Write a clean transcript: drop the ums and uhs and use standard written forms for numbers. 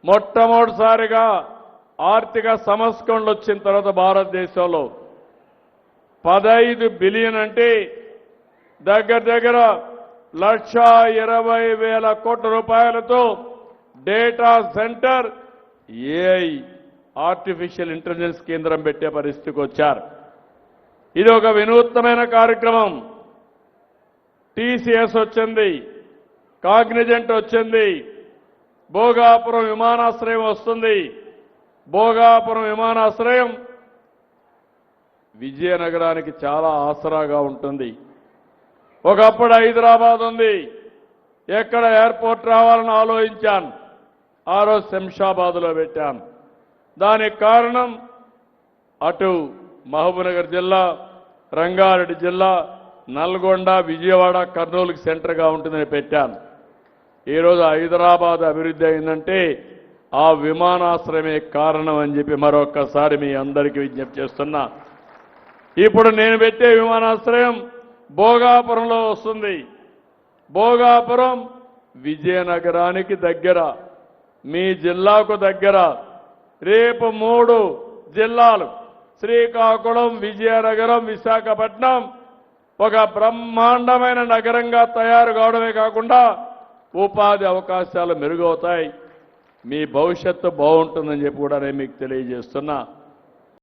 మొట్టమొదటిసారిగా ఆర్థిక సంస్కరణలు వచ్చిన తర్వాత భారతదేశంలో 15 బిలియన్ అంటే దగ్గర దగ్గర 1,20,000 కోట్ల రూపాయలతో data centre AI artificial intelligence కేంద్రం పెట్టే పరిస్థితికి వచ్చారు. ఇది ఒక వినూత్నమైన కార్యక్రమం. టీసీఎస్ వచ్చింది, కాగ్నిజెంట్ వచ్చింది, భోగాపురం విమానాశ్రయం వస్తుంది. భోగాపురం విమానాశ్రయం విజయనగరానికి చాలా ఆసరాగా ఉంటుంది. ఒకప్పుడు హైదరాబాద్ ఉంది, ఎక్కడ ఎయిర్పోర్ట్ రావాలని ఆలోచించాను. ఆ రోజు శంషాబాద్లో పెట్టాను. దానికి కారణం అటు మహబూబ్నగర్ జిల్లా, రంగారెడ్డి జిల్లా, నల్గొండ, విజయవాడ, కర్నూలుకి సెంటర్గా ఉంటుందని పెట్టాను. ఈరోజు హైదరాబాద్ అభివృద్ధి అయిందంటే ఆ విమానాశ్రయమే కారణం అని చెప్పి మరొక్కసారి మీ అందరికీ విజ్ఞప్తి చేస్తున్నా. ఇప్పుడు నేను పెట్టే విమానాశ్రయం భోగాపురంలో వస్తుంది. భోగాపురం విజయనగరానికి దగ్గర, మీ జిల్లాకు దగ్గర. రేపు 3 జిల్లాలు శ్రీకాకుళం, విజయనగరం, విశాఖపట్నం ఒక బ్రహ్మాండమైన నగరంగా తయారు కావడమే కాకుండా ఉపాధి అవకాశాలు మెరుగవుతాయి. మీ భవిష్యత్తు బాగుంటుందని చెప్పి కూడా నేను మీకు తెలియజేస్తున్నా.